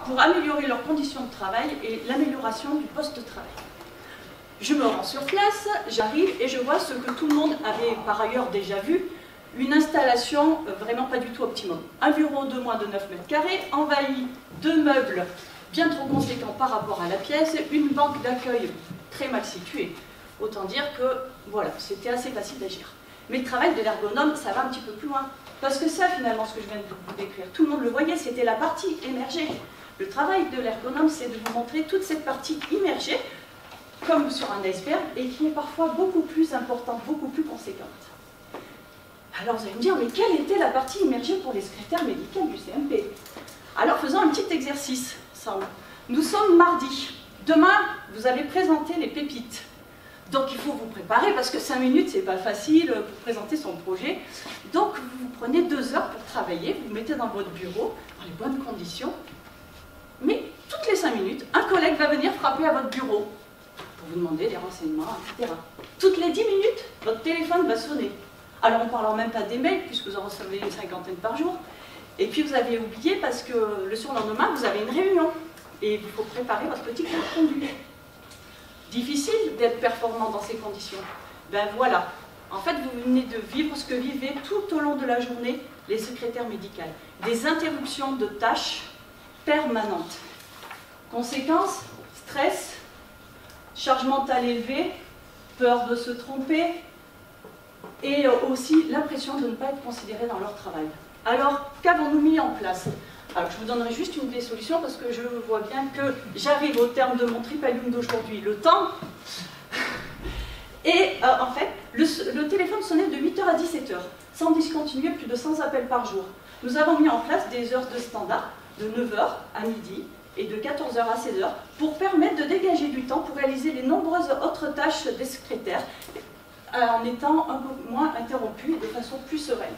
pour améliorer leurs conditions de travail et l'amélioration du poste de travail. Je me rends sur place, j'arrive et je vois ce que tout le monde avait par ailleurs déjà vu, une installation vraiment pas du tout optimum. Un bureau de moins de 9 mètres carrés, envahi de meubles bien trop conséquents par rapport à la pièce, une banque d'accueil très mal située. Autant dire que voilà, c'était assez facile d'agir. Mais le travail de l'ergonome, ça va un petit peu plus loin. Parce que ça, finalement, ce que je viens de vous décrire, tout le monde le voyait, c'était la partie émergée. Le travail de l'ergonome, c'est de vous montrer toute cette partie immergée, comme sur un iceberg, et qui est parfois beaucoup plus importante, beaucoup plus conséquente. Alors vous allez me dire, mais quelle était la partie immergée pour les secrétaires médicales du CMP? Alors faisons un petit exercice ensemble. Nous sommes mardi. Demain, vous allez présenter les pépites. Donc il faut vous préparer, parce que 5 minutes, c'est pas facile pour présenter son projet. Donc vous prenez 2 heures pour travailler, vous vous mettez dans votre bureau, dans les bonnes conditions. Mais toutes les 5 minutes, un collègue va venir frapper à votre bureau pour vous demander des renseignements, etc. Toutes les 10 minutes, votre téléphone va sonner. Alors on ne parle même pas des mails, puisque vous en recevez une 50aine par jour. Et puis vous avez oublié, parce que le surlendemain, vous avez une réunion. Et il faut préparer votre petit compte rendu. Difficile d'être performant dans ces conditions. Ben voilà. En fait, vous venez de vivre ce que vivaient tout au long de la journée les secrétaires médicales. Des interruptions de tâches permanentes. Conséquences, stress, charge mentale élevée, peur de se tromper, et aussi l'impression de ne pas être considérés dans leur travail. Alors, qu'avons-nous mis en place? Alors, je vous donnerai juste une des solutions parce que je vois bien que j'arrive au terme de mon tripalium d'aujourd'hui. Le temps. Et en fait, le téléphone sonnait de 8h à 17h, sans discontinuer, plus de 100 appels par jour. Nous avons mis en place des heures de standard de 9h à midi et de 14h à 16h pour permettre de dégager du temps pour réaliser les nombreuses autres tâches des secrétaires en étant un peu moins interrompus et de façon plus sereine.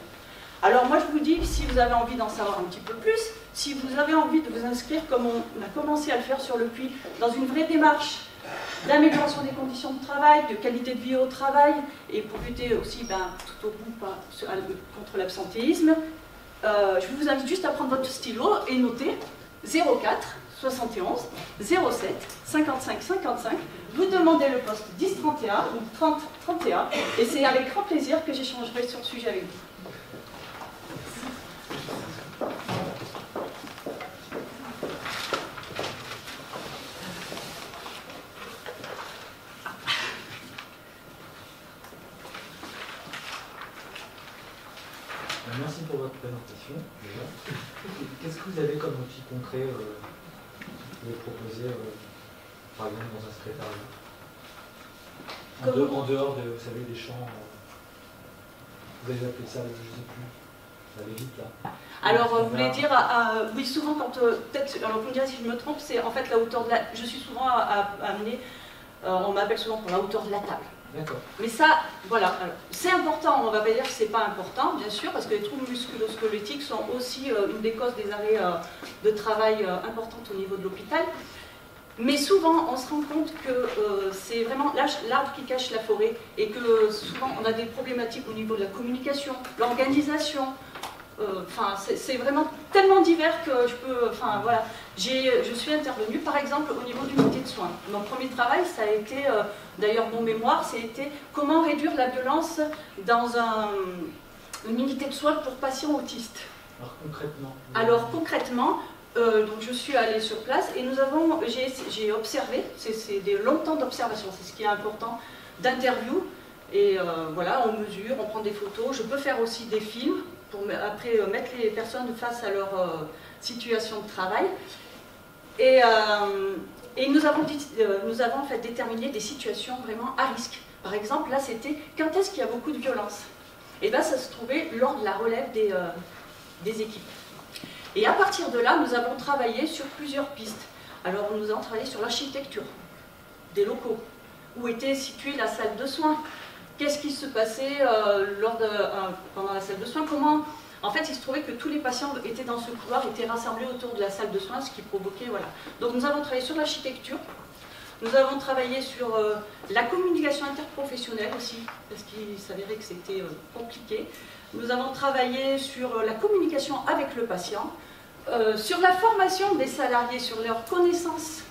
Alors moi je vous dis, si vous avez envie d'en savoir un petit peu plus, si vous avez envie de vous inscrire comme on a commencé à le faire sur le Puy, dans une vraie démarche d'amélioration des conditions de travail, de qualité de vie au travail, et pour lutter aussi tout au bout contre l'absentéisme, je vous invite juste à prendre votre stylo et noter 04 71 07 55 55. Vous demandez le poste 10 31 ou 30 31, et c'est avec grand plaisir que j'échangerai sur le sujet avec vous. Merci pour votre présentation. Qu'est-ce que vous avez comme outil concret que vous pouvez proposer, par exemple, dans un secrétariat en dehors de, vous savez, des champs, vous avez appelé ça, je ne sais plus, ça allait vite là. Alors, vous voulez dire, oui, souvent quand, peut-être, alors vous me direz si je me trompe, c'est en fait la hauteur de la, je suis souvent amenée, on m'appelle souvent pour la hauteur de la table. D'accord. Mais ça, voilà, c'est important, on ne va pas dire que ce n'est pas important, bien sûr, parce que les troubles musculo-squelettiques sont aussi une des causes des arrêts de travail importantes au niveau de l'hôpital. Mais souvent, on se rend compte que c'est vraiment l'arbre qui cache la forêt, et que souvent, on a des problématiques au niveau de la communication, l'organisation. C'est vraiment tellement divers que je peux, voilà. Je suis intervenue par exemple au niveau d'une unité de soins. Mon premier travail, ça a été, d'ailleurs mon mémoire, c'était comment réduire la violence dans une unité de soins pour patients autistes. Alors concrètement donc je suis allée sur place et j'ai observé, c'est des longs temps d'observation, c'est ce qui est important, d'interview, et voilà, on mesure, on prend des photos, je peux faire aussi des films, pour après mettre les personnes face à leur situation de travail. Et nous avons en fait déterminé des situations vraiment à risque. Par exemple, là c'était quand est-ce qu'il y a beaucoup de violence? Et bien ça se trouvait lors de la relève des équipes. Et à partir de là, nous avons travaillé sur plusieurs pistes. Alors nous avons travaillé sur l'architecture des locaux, où était située la salle de soins. Qu'est-ce qui se passait pendant la salle de soins? Comment, en fait, il se trouvait que tous les patients étaient dans ce couloir, étaient rassemblés autour de la salle de soins, ce qui provoquait, voilà. Donc nous avons travaillé sur l'architecture, nous avons travaillé sur la communication interprofessionnelle aussi, parce qu'il s'avérait que c'était compliqué. Nous avons travaillé sur la communication avec le patient, sur la formation des salariés, sur leurs connaissances,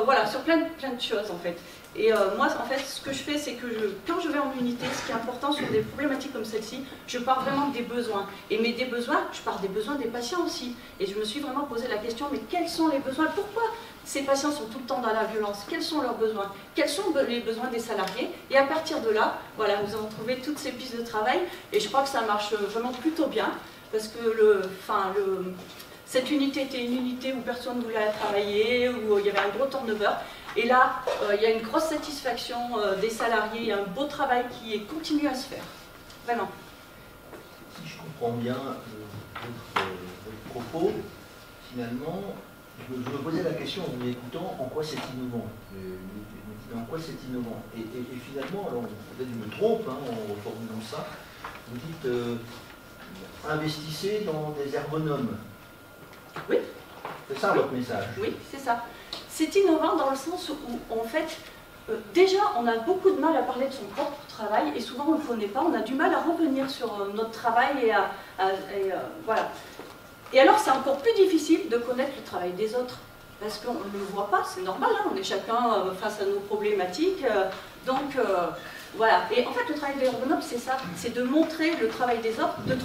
voilà, sur plein de choses en fait. Et moi, en fait, ce que je fais, c'est que quand je vais en unité, ce qui est important sur des problématiques comme celle-ci, je pars vraiment des besoins. Et des besoins, je pars des besoins des patients aussi. Et je me suis vraiment posé la question, mais quels sont les besoins? Pourquoi ces patients sont tout le temps dans la violence? Quels sont leurs besoins? Quels sont les besoins des salariés? Et à partir de là, voilà, nous avons trouvé toutes ces pistes de travail. Et je crois que ça marche vraiment plutôt bien. Parce que cette unité était une unité où personne ne voulait travailler, où il y avait un gros turnover. Et là, il y a une grosse satisfaction des salariés, il y a un beau travail qui continue à se faire. Vraiment. Si je comprends bien votre propos, finalement, je me posais la question en vous écoutant, en quoi c'est innovant? En quoi c'est innovant? Et finalement, alors peut-être je me trompe en reformulant ça, vous dites investissez dans des ergonomes. Oui. C'est ça votre message? Oui, c'est ça. C'est innovant dans le sens où, en fait, déjà, on a beaucoup de mal à parler de son propre travail et souvent on ne le connaît pas, on a du mal à revenir sur notre travail voilà. Et alors, c'est encore plus difficile de connaître le travail des autres parce qu'on ne le voit pas, c'est normal, hein, on est chacun face à nos problématiques, donc voilà. Et en fait, le travail de l'ergonome, c'est ça, c'est de montrer le travail des autres, de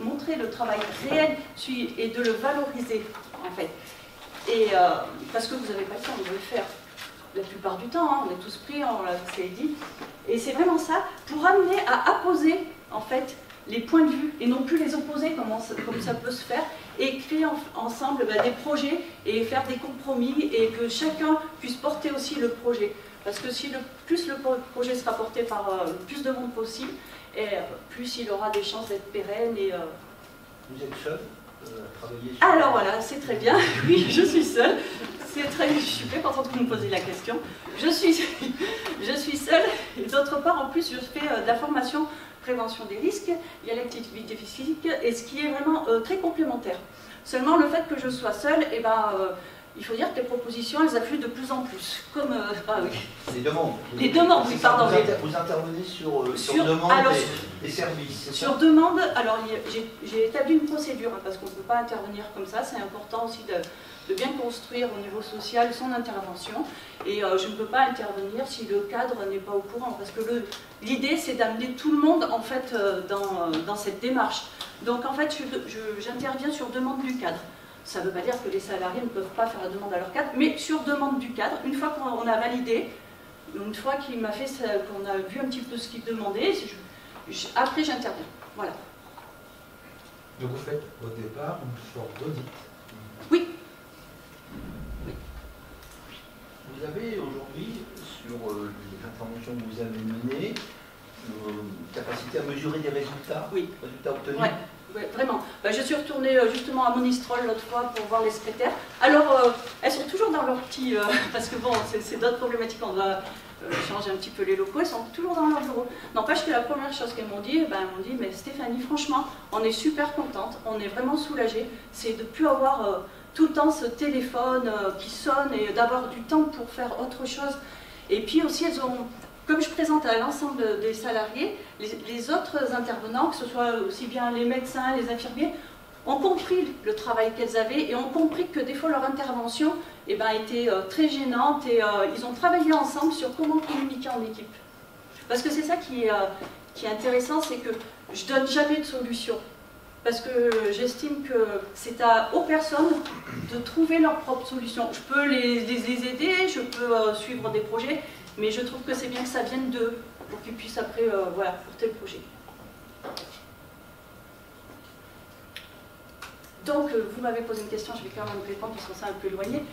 montrer le travail réel et de le valoriser, en fait. Et parce que vous n'avez pas le temps de le faire la plupart du temps, hein, on est tous pris, on l'a dit. Et c'est vraiment ça, pour amener à apposer en fait les points de vue et non plus les opposer comme ça peut se faire, et créer ensemble des projets et faire des compromis et que chacun puisse porter aussi le projet. Parce que si plus le projet sera porté par le plus de monde possible, et plus il aura des chances d'être pérenne. Et, Vous êtes seul? Alors voilà, c'est très bien. Oui, je suis seule. Je suis très contente que vous me posiez la question. Je suis seule. Et d'autre part, en plus, je fais de la formation prévention des risques, il y a l'activité physique, et ce qui est vraiment très complémentaire. Seulement, le fait que je sois seule, il faut dire que les propositions, elles affluent de plus en plus. Comme, oui. Les demandes. Les demandes, oui, pardon. Vous intervenez sur demande des services. Sur demande, alors j'ai établi une procédure, hein, parce qu'on ne peut pas intervenir comme ça. C'est important aussi de bien construire au niveau social son intervention. Et je ne peux pas intervenir si le cadre n'est pas au courant. Parce que l'idée, c'est d'amener tout le monde, en fait, dans cette démarche. Donc, en fait, j'interviens sur demande du cadre. Ça ne veut pas dire que les salariés ne peuvent pas faire la demande à leur cadre, mais sur demande du cadre, une fois qu'on a validé, une fois qu'il m'a fait, qu'on a vu un petit peu ce qu'il demandait, après j'interviens. Voilà. Donc vous faites au départ une sorte d'audit. Oui. Vous avez aujourd'hui, sur les interventions que vous avez menées, capacité à mesurer des résultats, oui. Résultats obtenus. Ouais. Oui, vraiment. Je suis retournée justement à Monistrol l'autre fois pour voir les secrétaires. Alors, elles sont toujours dans leur petit... parce que bon, c'est d'autres problématiques, on va changer un petit peu les locaux, elles sont toujours dans leur bureau. N'empêche que la première chose qu'elles m'ont dit, elles m'ont dit, mais Stéphanie, franchement, on est super contente, on est vraiment soulagée, c'est de ne plus avoir tout le temps ce téléphone qui sonne et d'avoir du temps pour faire autre chose. Et puis aussi, elles ont... Comme je présente à l'ensemble des salariés, les autres intervenants, que ce soit aussi bien les médecins, les infirmiers, ont compris le travail qu'elles avaient et ont compris que des fois leur intervention était très gênante et ils ont travaillé ensemble sur comment communiquer en équipe. Parce que c'est ça qui est intéressant, c'est que je ne donne jamais de solution. Parce que j'estime que c'est aux personnes de trouver leur propre solution. Je peux les aider, je peux suivre des projets, mais je trouve que c'est bien que ça vienne d'eux, pour qu'ils puissent après porter le projet. Donc, vous m'avez posé une question, je vais quand même répondre parce que c'est un peu éloigné.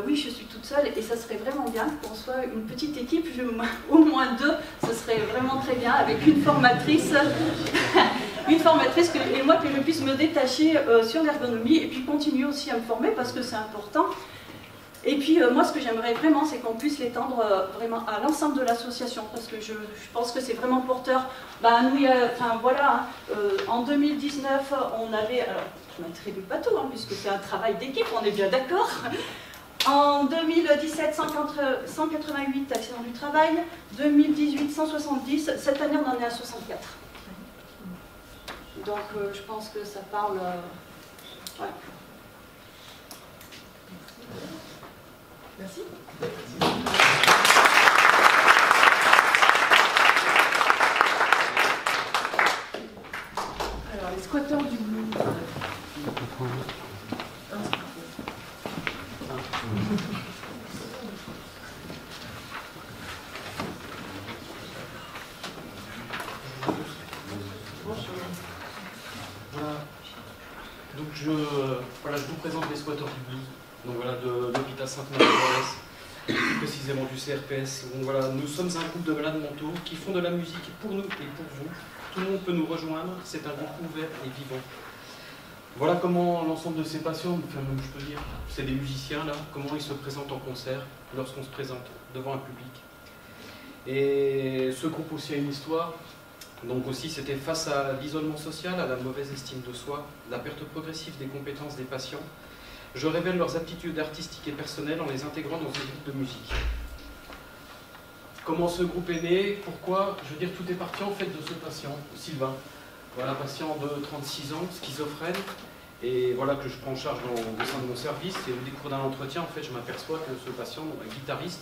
Oui, je suis toute seule et ça serait vraiment bien qu'on soit une petite équipe, au moins 2, ce serait vraiment très bien, avec une formatrice, et moi que je puisse me détacher sur l'ergonomie et puis continuer aussi à me former parce que c'est important. Et puis moi ce que j'aimerais vraiment c'est qu'on puisse l'étendre vraiment à l'ensemble de l'association parce que je pense que c'est vraiment porteur. En 2019 on avait, alors je m'attribue pas tout puisque c'est un travail d'équipe, on est bien d'accord. En 2017 188 accidents du travail, 2018 170, cette année on en est à 64. Donc je pense que ça parle Voilà. Merci. Alors, les squatteurs du blues. Voilà, je vous présente les squatteurs du blues, donc voilà, de l'hôpital Sainte-Marie-de-Lourdes, plus précisément du CRPS. Donc voilà, nous sommes un groupe de malades mentaux qui font de la musique pour nous et pour vous. Tout le monde peut nous rejoindre, c'est un groupe ouvert et vivant. Voilà comment l'ensemble de ces patients, enfin je peux dire, c'est des musiciens là, comment ils se présentent en concert lorsqu'on se présente devant un public. Et ce groupe aussi a une histoire. Donc aussi, c'était face à l'isolement social, à la mauvaise estime de soi, la perte progressive des compétences des patients. Je révèle leurs aptitudes artistiques et personnelles en les intégrant dans un groupe de musique. Comment ce groupe est né? Pourquoi? Je veux dire, tout est parti en fait de ce patient, Sylvain. Voilà, patient de 36 ans, schizophrène, et voilà que je prends en charge au sein de mon service. Et au décours d'un entretien, en fait, je m'aperçois que ce patient est guitariste,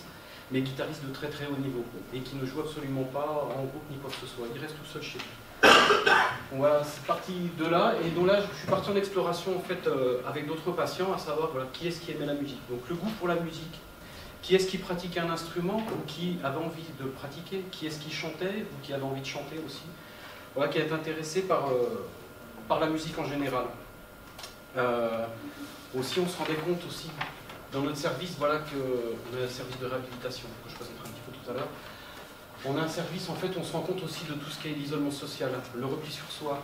mais guitariste de très très haut niveau, et qui ne joue absolument pas en groupe ni quoi que ce soit. Il reste tout seul chez lui. Voilà, c'est parti de là, et donc là je suis parti en exploration en fait avec d'autres patients, à savoir voilà, qui est-ce qui aimait la musique. Donc le goût pour la musique, qui est-ce qui pratiquait un instrument ou qui avait envie de le pratiquer, qui est-ce qui chantait ou qui avait envie de chanter aussi. Voilà, qui est intéressé par la musique en général. Aussi on se rendait compte aussi dans notre service, voilà qu'on a un service de réhabilitation, que je présenterai un petit peu tout à l'heure. On a un service, en fait, on se rend compte aussi de tout ce qui est l'isolement social, le repli sur soi,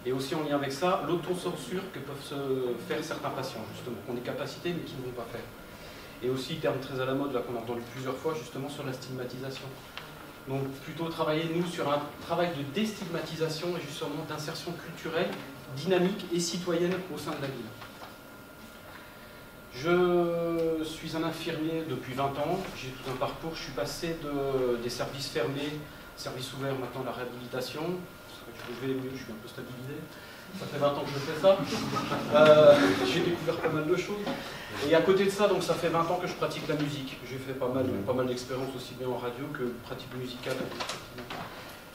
et aussi en lien avec ça, l'autocensure que peuvent se faire certains patients, justement, qui ont des capacités mais qui ne vont pas faire. Et aussi, terme très à la mode, là, qu'on a entendu plusieurs fois, justement, sur la stigmatisation. Donc, plutôt travailler, nous, sur un travail de déstigmatisation et justement d'insertion culturelle, dynamique et citoyenne au sein de la ville. Je suis un infirmier depuis 20 ans, j'ai tout un parcours, je suis passé des services fermés, services ouverts, maintenant la réhabilitation. Je vais mieux, je suis un peu stabilisé, ça fait 20 ans que je fais ça. J'ai découvert pas mal de choses. Et à côté de ça, donc ça fait 20 ans que je pratique la musique. J'ai fait pas mal d'expériences aussi bien en radio que pratique musicale.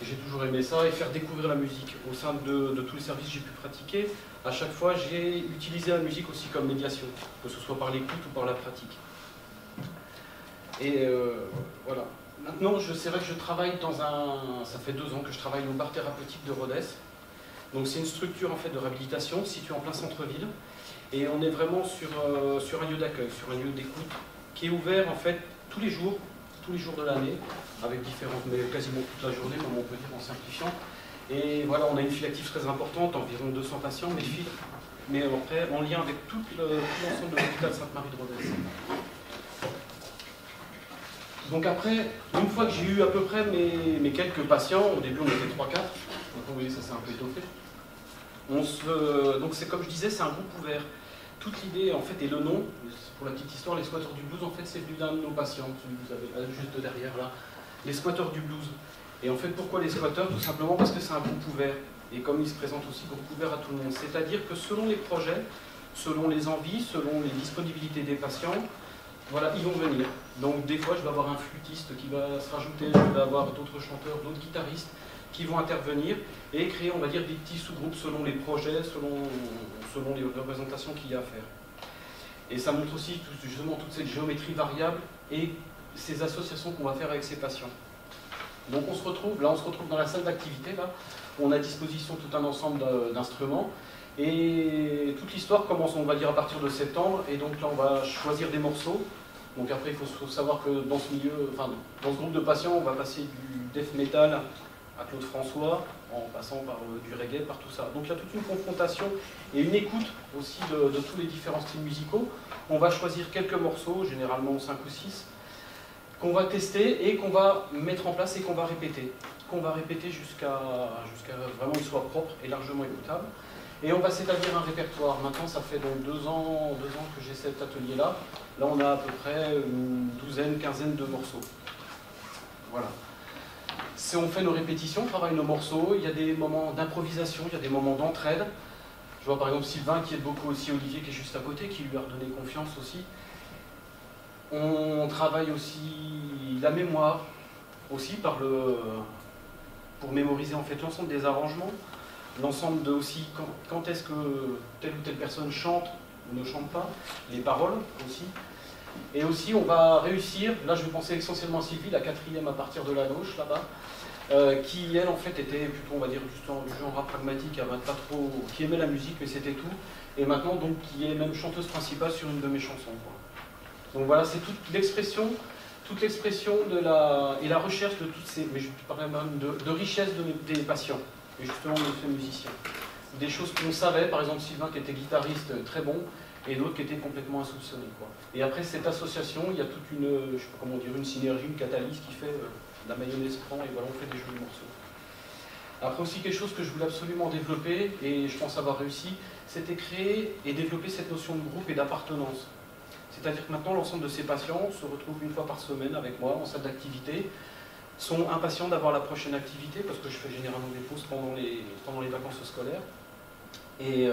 J'ai toujours aimé ça et faire découvrir la musique. Au sein de tous les services que j'ai pu pratiquer, à chaque fois j'ai utilisé la musique aussi comme médiation, que ce soit par l'écoute ou par la pratique. Et voilà. Maintenant, c'est vrai que je travaille ça fait 2 ans que je travaille au bar thérapeutique de Rodez. Donc c'est une structure en fait de réhabilitation située en plein centre-ville. Et on est vraiment sur un lieu d'accueil, sur un lieu d'écoute, qui est ouvert en fait tous les jours de l'année, avec différentes, mais quasiment toute la journée, comme on peut dire en simplifiant. Et voilà, on a une file active très importante, environ 200 patients, mais après, en lien avec tout l'ensemble de l'hôpital Sainte-Marie-de-Rodez. Donc après, une fois que j'ai eu à peu près mes quelques patients, au début on était 3-4, maintenant vous voyez ça s'est un peu étoffé. Donc c'est comme je disais, c'est un groupe ouvert. Toute l'idée en fait, et le nom, pour la petite histoire, les squatteurs du blues, en fait c'est venu d'un de nos patients, celui que vous avez juste derrière là, les squatteurs du blues. Et en fait pourquoi les squatteurs? Tout simplement parce que c'est un groupe ouvert. Et comme il se présente aussi, groupe ouvert à tout le monde. C'est-à-dire que selon les projets, selon les envies, selon les disponibilités des patients, voilà, ils vont venir. Donc des fois je vais avoir un flûtiste qui va se rajouter, je vais avoir d'autres chanteurs, d'autres guitaristes qui vont intervenir et créer, on va dire, des petits sous-groupes selon les projets, selon les représentations qu'il y a à faire. Et ça montre aussi justement toute cette géométrie variable et ces associations qu'on va faire avec ces patients. Donc on se retrouve dans la salle d'activité, là, où on a à disposition tout un ensemble d'instruments. Et toute l'histoire commence, on va dire, à partir de septembre. Et donc là, on va choisir des morceaux. Donc après, il faut savoir que dans ce milieu, enfin, dans ce groupe de patients, on va passer du death metal à Claude François, en passant par du reggae, par tout ça. Donc il y a toute une confrontation et une écoute aussi de tous les différents styles musicaux. On va choisir quelques morceaux, généralement 5 ou 6, qu'on va tester et qu'on va mettre en place et qu'on va répéter. Qu'on va répéter jusqu'à vraiment qu'il soit propre et largement écoutable. Et on va s'établir un répertoire. Maintenant, ça fait donc 2 ans que j'ai cet atelier-là. Là, on a à peu près une douzaine, quinzaine de morceaux. Voilà. On fait nos répétitions, on travaille nos morceaux, il y a des moments d'improvisation, il y a des moments d'entraide. Je vois par exemple Sylvain qui aide beaucoup aussi Olivier qui est juste à côté, qui lui a redonné confiance aussi. On travaille aussi la mémoire, aussi pour mémoriser en fait l'ensemble des arrangements, l'ensemble de aussi quand est-ce que telle ou telle personne chante ou ne chante pas, les paroles aussi. Et aussi on va réussir, là je vais penser essentiellement à Sylvie, la 4e à partir de la gauche là-bas, qui elle en fait était plutôt on va dire justement du genre pragmatique, pas trop, qui aimait la musique mais c'était tout, et maintenant donc qui est même chanteuse principale sur une de mes chansons, quoi. Donc voilà, c'est toute l'expression de et la recherche de toutes ces, mais je parlais même de richesse des patients, et justement de ces musiciens. Des choses qu'on savait, par exemple Sylvain qui était guitariste très bon, et d'autres qui étaient complètement insoupçonnés, quoi. Et après cette association, il y a toute une, je sais pas comment dire, une synergie, une catalyse qui fait la mayonnaise prend, et voilà, on fait des jolis morceaux. Après aussi quelque chose que je voulais absolument développer, et je pense avoir réussi, c'était créer et développer cette notion de groupe et d'appartenance. C'est-à-dire que maintenant, l'ensemble de ces patients se retrouvent une fois par semaine avec moi en salle d'activité, sont impatients d'avoir la prochaine activité, parce que je fais généralement des pauses pendant les vacances scolaires. Et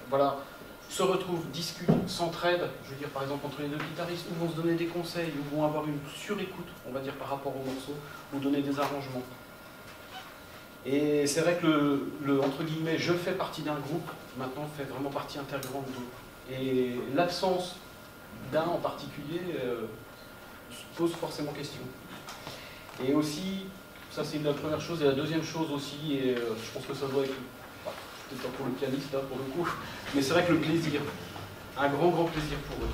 voilà, se retrouvent, discutent, s'entraident, je veux dire par exemple entre les deux guitaristes, ou vont se donner des conseils, ou vont avoir une surécoute, on va dire par rapport au morceau, ou donner des arrangements. Et c'est vrai que entre guillemets, je fais partie d'un groupe, maintenant fait vraiment partie intégrante d'autres. Et l'absence d'un en particulier pose forcément question. Et aussi, ça c'est la première chose, et la deuxième chose aussi, et je pense que ça doit être, peut-être pas pour le pianiste là, pour le coup, mais c'est vrai que le plaisir, un grand plaisir pour eux.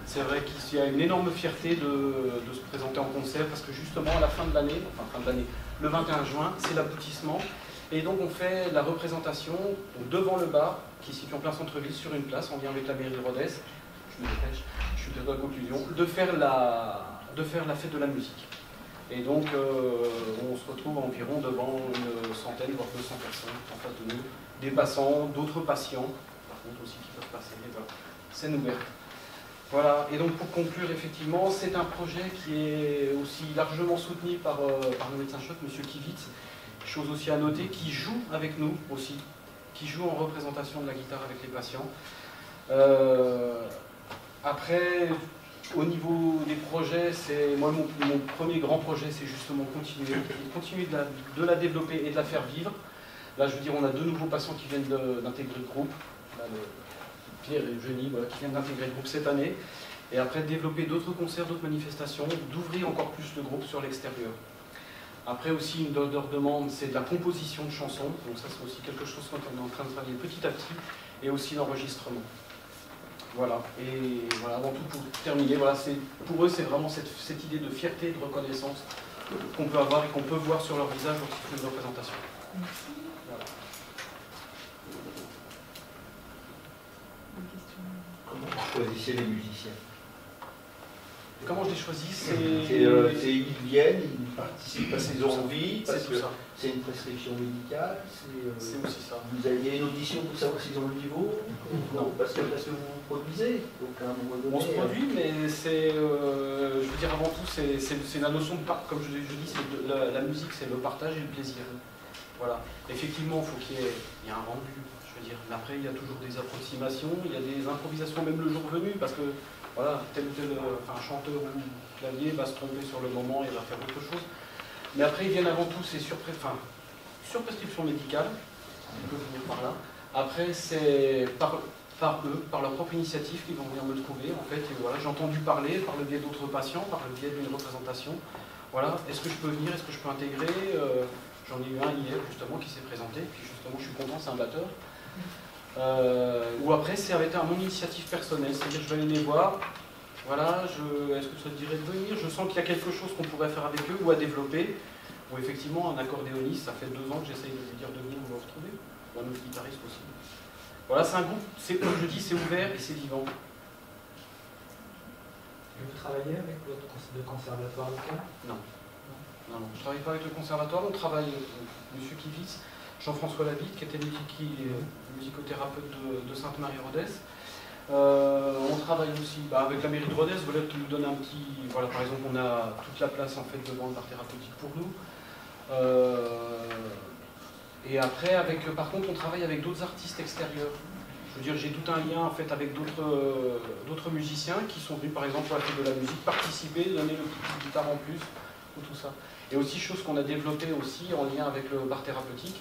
C'est vrai qu'il y a une énorme fierté de se présenter en concert, parce que justement à la fin de l'année, le 21 juin, c'est l'aboutissement, et donc on fait la représentation devant le bar, qui est situé en plein centre-ville, sur une place, en lien avec la mairie de Rodez. Je me dépêche, je suis bientôt à la conclusion, de faire la fête de la musique. Et donc on se retrouve environ devant une centaine, voire 200 personnes en face de nous, des passants, d'autres patients, par contre aussi qui peuvent passer, voilà. Scène ouverte. Voilà, et donc pour conclure, effectivement, c'est un projet qui est aussi largement soutenu par nos médecins-choc, M. Kivitz, chose aussi à noter, qui joue avec nous aussi, qui joue en représentation de la guitare avec les patients. Après, au niveau des projets, moi mon premier grand projet, c'est justement continuer de la développer et de la faire vivre. Là, je veux dire, on a 2 nouveaux patients qui viennent d'intégrer le groupe. Là, Pierre et Eugénie, voilà, qui viennent d'intégrer le groupe cette année. Et après, développer d'autres concerts, d'autres manifestations, d'ouvrir encore plus le groupe sur l'extérieur. Après aussi, une autre demande, c'est de la composition de chansons. Donc ça, c'est aussi quelque chose qu'on est en train de travailler petit à petit. Et aussi l'enregistrement. Voilà, et voilà, avant tout pour terminer, voilà, pour eux c'est vraiment cette idée de fierté et de reconnaissance qu'on peut avoir et qu'on peut voir sur leur visage lorsqu'ils font une représentation. Merci. Voilà. Comment vous choisissez les musiciens? Comment je les choisis? Ils viennent, ils participent à ces envies, parce que ça. C'est une prescription médicale, C'est aussi ça. Vous avez une audition pour savoir s'ils ont le niveau? Non, parce que vous vous produisez, donc à un moment donné... On se produit, mais c'est, je veux dire, avant tout, c'est la notion de partage. Comme je dis, la musique, c'est le partage et le plaisir. Voilà. Effectivement, il faut qu'il y ait un rendu. Je veux dire, mais après, il y a toujours des approximations, il y a des improvisations, même le jour venu, parce que voilà, tel ou tel chanteur ou clavier va se tromper sur le moment et va faire autre chose. Mais après, ils viennent avant tout, c'est sur prescription médicale, on peut venir par là. Après, c'est par eux, par leur propre initiative, qu'ils vont venir me trouver. En fait, et voilà, j'ai entendu parler par le biais d'autres patients, par le biais d'une représentation. Voilà, est-ce que je peux venir, est-ce que je peux intégrer? J'en ai eu un hier, justement, qui s'est présenté, puis justement, je suis content, c'est un batteur. Ou après, c'est avec mon initiative personnelle, c'est-à-dire je vais aller les voir. Voilà, est-ce que ça te dirait de venir? Je sens qu'il y a quelque chose qu'on pourrait faire avec eux ou à développer. Ou effectivement, un accordéoniste, ça fait 2 ans que j'essaye de lui dire de venir me retrouver. Ou un autre guitariste aussi. Voilà, c'est un groupe, comme je dis, c'est ouvert et c'est vivant. Et vous travaillez avec le conservatoire local? Non. Non, je ne travaille pas avec le conservatoire, on travaille avec M. Kivitz, Jean-François Labitte, qui était musicothérapeute de Sainte-Marie-Rodez. On travaille aussi avec la mairie de Rodez, voilà, qui nous donne un petit... Voilà, par exemple, on a toute la place en fait devant le bar thérapeutique pour nous. Et après, par contre, on travaille avec d'autres artistes extérieurs. Je veux dire, j'ai tout un lien en fait avec d'autres musiciens qui sont venus par exemple à la fête de la musique participer, donner le petit guitare en plus, ou tout ça. Et aussi, chose qu'on a développée aussi en lien avec le bar thérapeutique,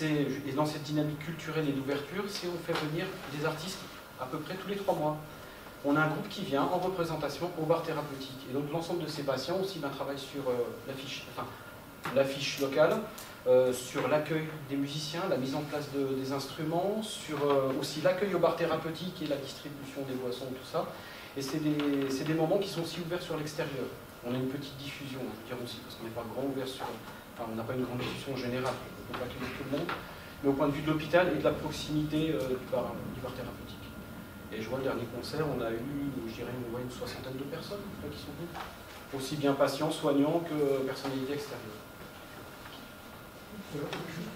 et dans cette dynamique culturelle et d'ouverture, c'est on fait venir des artistes à peu près tous les 3 mois. On a un groupe qui vient en représentation au bar thérapeutique. Et donc l'ensemble de ces patients aussi travaillent sur l'affiche locale, sur l'accueil des musiciens, la mise en place des instruments, sur aussi l'accueil au bar thérapeutique et la distribution des boissons, tout ça. Et c'est des moments qui sont aussi ouverts sur l'extérieur. On a une petite diffusion, je veux dire aussi, parce qu'on n'est pas grand ouvert sur... Enfin, on n'a pas une grande diffusion générale, on ne peut pas accueillir tout le monde. Mais au point de vue de l'hôpital et de la proximité du bar thérapeutique. Et je vois le dernier concert, on a eu, je dirais, une soixantaine de personnes qui sont venues. Aussi bien patients, soignants que personnalités extérieures.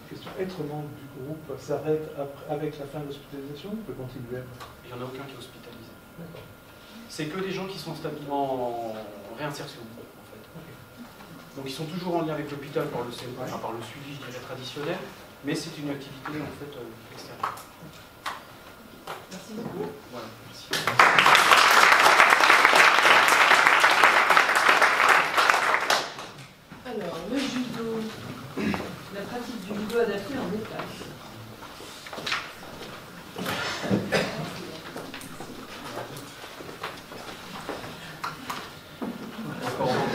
Question, être membre du groupe s'arrête avec la fin de l'hospitalisation ou peut continuer? Il n'y en a aucun qui est hospitalisé. D'accord. C'est que des gens qui sont en réinsertion, en fait. Okay. Donc ils sont toujours en lien avec l'hôpital par le suivi, je dirais, traditionnel, mais c'est une activité en fait extérieure. Merci beaucoup. Voilà, merci. Alors, le judo, la pratique du judo adapté en étage.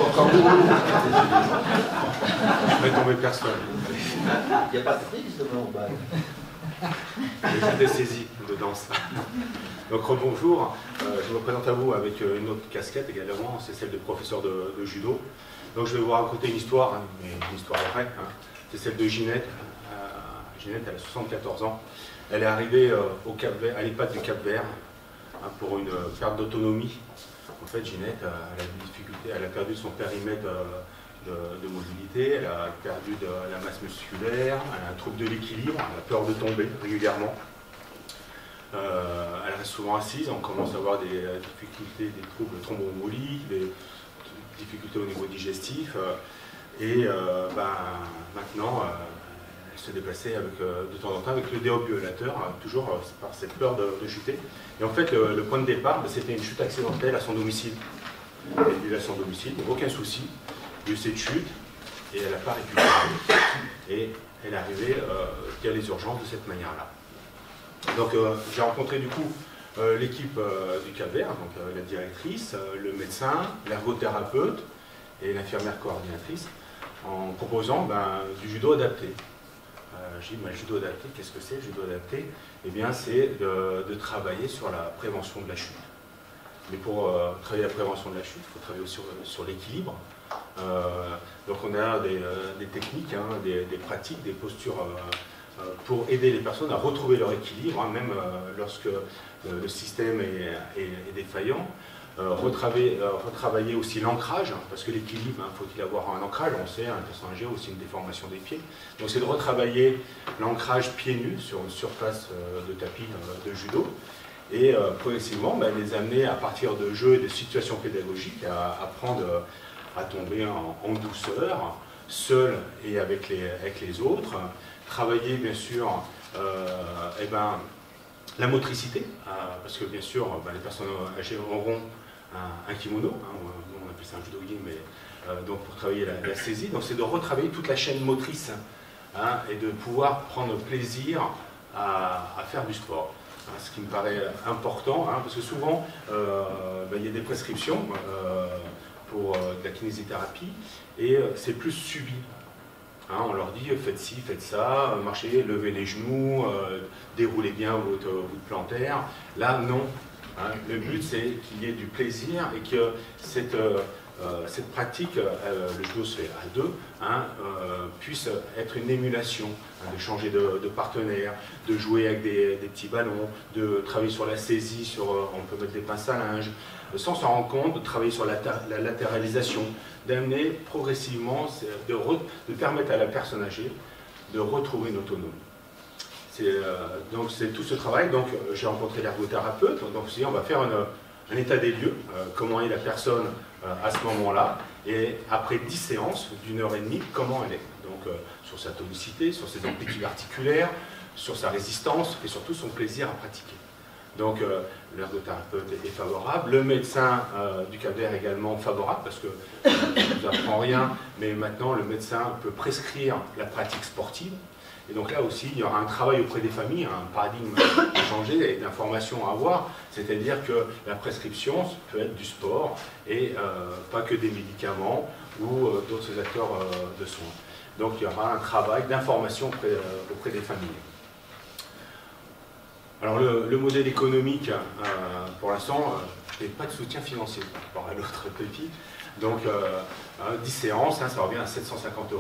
Encore vous. Je vais tomber personne. Il n'y a pas de prise demain en bas. J'ai des saisies de danse. Donc rebonjour, je me présente à vous avec une autre casquette également, c'est celle de professeur de judo. Donc je vais vous raconter une histoire, mais une histoire vraie. C'est celle de Ginette. Ginette, elle a 74 ans. Elle est arrivée à l'EHPAD du Cap-Vert pour une perte d'autonomie. En fait, Ginette, elle a des difficultés, elle a perdu son périmètre de mobilité, elle a perdu de la masse musculaire, elle a un trouble de l'équilibre, elle a peur de tomber régulièrement. Elle reste souvent assise, on commence à avoir des difficultés, des troubles thromboemboliques, des difficultés au niveau digestif. Maintenant, elle se déplaçait de temps en temps avec le déambulateur, toujours par cette peur de chuter. Et en fait, le point de départ, c'était une chute accidentelle à son domicile. Elle est venue à son domicile, aucun souci. Il y a eu cette chute, et elle n'a pas récupéré. Et elle est arrivée via les urgences de cette manière-là. Donc j'ai rencontré du coup l'équipe du Cap-Vert, donc la directrice, le médecin, l'ergothérapeute et l'infirmière coordinatrice, en proposant du judo adapté. J'ai dit, le judo adapté, qu'est-ce que c'est le judo adapté? Eh bien, c'est de travailler sur la prévention de la chute. Mais pour travailler la prévention de la chute, il faut travailler aussi sur l'équilibre. Donc on a des techniques, des pratiques, des postures pour aider les personnes à retrouver leur équilibre, même lorsque le système est défaillant. Retravailler aussi l'ancrage, parce que l'équilibre, faut-il avoir un ancrage, on sait, un personne âgée aussi une déformation des pieds. Donc c'est de retravailler l'ancrage pieds nus sur une surface de tapis de judo, et progressivement les amener à partir de jeux et de situations pédagogiques à apprendre à tomber en douceur, seul et avec les autres. Travailler bien sûr la motricité, parce que bien sûr les personnes âgées auront un kimono, on appelle ça un judogi, mais donc pour travailler la saisie, donc c'est de retravailler toute la chaîne motrice et de pouvoir prendre plaisir à faire du sport. Ce qui me paraît important, parce que souvent il y a des prescriptions pour de la kinésithérapie et c'est plus subi. On leur dit faites ci, faites ça, marchez, levez les genoux, déroulez bien votre plantaire. Là, non. Le but, c'est qu'il y ait du plaisir et que cette pratique, le judo se fait à deux, puisse être une émulation, de changer de partenaire, de jouer avec des petits ballons, de travailler sur la saisie, on peut mettre des pinces à linge, sans s'en rendre compte, de travailler sur la latéralisation, d'amener progressivement, de permettre à la personne âgée de retrouver une autonomie. Donc c'est tout ce travail. Donc j'ai rencontré l'ergothérapeute, donc on va faire un état des lieux, comment est la personne à ce moment-là, et après 10 séances d'1h30, comment elle est. Donc sur sa tonicité, sur ses amplitudes articulaires, sur sa résistance et surtout son plaisir à pratiquer. Donc l'ergothérapeute est favorable, le médecin du Cap-Vert également favorable, parce que je ne vous apprends rien, mais maintenant le médecin peut prescrire la pratique sportive. Et donc là aussi, il y aura un travail auprès des familles, un paradigme à changer et d'informations à avoir, c'est-à-dire que la prescription peut être du sport et pas que des médicaments ou d'autres acteurs de soins. Donc il y aura un travail d'information auprès des familles. Alors le modèle économique, pour l'instant, je n'ai pas de soutien financier par rapport à l'autre pépite. Donc 10 séances, ça revient à 750 €,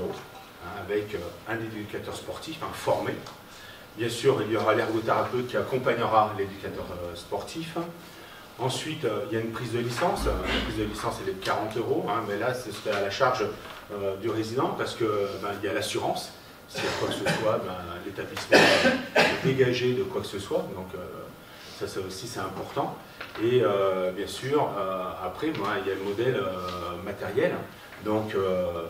avec un éducateur sportif formé. Bien sûr, il y aura l'ergothérapeute qui accompagnera l'éducateur sportif. Ensuite, il y a une prise de licence. La prise de licence, elle est de 40 €, mais là, ce serait à la charge du résident, parce qu'il y a l'assurance. S'il y a quoi que ce soit, l'établissement est dégagé de quoi que ce soit, donc ça aussi c'est important. Et bien sûr, après, il y a le modèle matériel, donc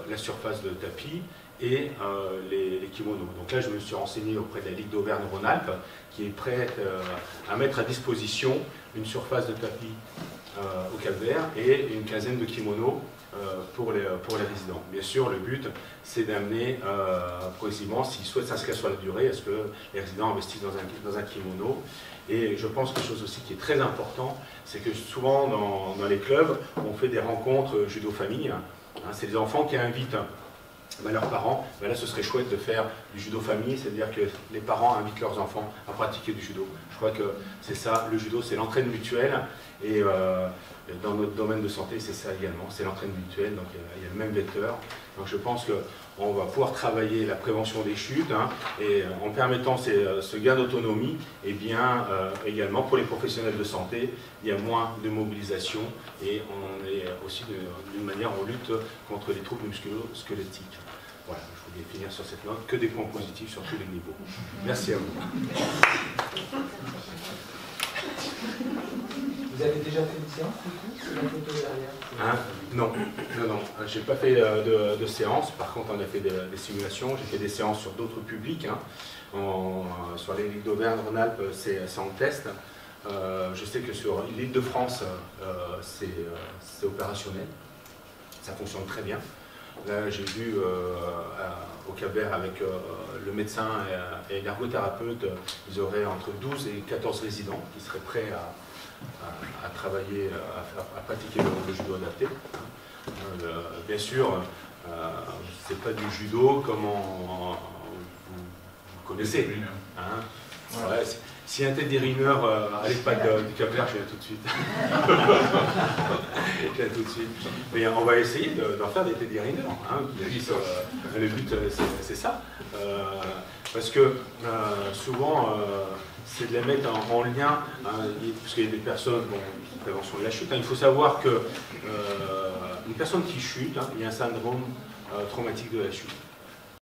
la surface de tapis et les kimonos. Donc là, je me suis renseigné auprès de la Ligue d'Auvergne-Rhône-Alpes, qui est prête à mettre à disposition une surface de tapis au Cap-Vert et une quinzaine de kimonos pour les résidents. Bien sûr, le but, c'est d'amener progressivement, s'ils souhaitent s'inscrire sur la durée, à ce que les résidents investissent dans un kimono. Et je pense quelque chose aussi qui est très important, c'est que souvent dans les clubs, on fait des rencontres judo-famille. C'est les enfants qui invitent leurs parents. Là, ce serait chouette de faire du judo-famille, c'est-à-dire que les parents invitent leurs enfants à pratiquer du judo. Je crois que c'est ça, le judo, c'est l'entraide mutuelle. Et dans notre domaine de santé, c'est ça également, c'est l'entraide mutuelle, donc il y a le même vecteur. Donc je pense qu'on va pouvoir travailler la prévention des chutes, et en permettant ce gain d'autonomie, et bien également pour les professionnels de santé, il y a moins de mobilisation, et on est aussi d'une manière, on lutte contre les troubles musculo-squelettiques. Voilà, je voulais finir sur cette note, que des points positifs sur tous les niveaux. Merci à vous. Vous avez déjà fait une séance, du coup, sur la photo derrière? Non. Je n'ai pas fait de séance. Par contre, on a fait des simulations. J'ai fait des séances sur d'autres publics. Sur les Ligues d'Auvergne-Rhône-Alpes, c'est en test. Je sais que sur l'île de France, c'est opérationnel. Ça fonctionne très bien. Là, j'ai vu au Cap-Vert avec le médecin et l'ergothérapeute, ils auraient entre 12 et 14 résidents qui seraient prêts à travailler, à pratiquer le judo adapté. Bien sûr, c'est pas du judo comme vous connaissez. Voilà, si un Teddy Riner à l'EHPAD du Cap-Vert, je viens tout de suite. Je viens tout de suite. Mais on va essayer d'en faire des Teddy Riner. Le but, c'est ça. Parce que souvent, c'est de les mettre en lien, parce qu'il y a des personnes, prévention de la chute. Il faut savoir que une personne qui chute, il y a un syndrome traumatique de la chute.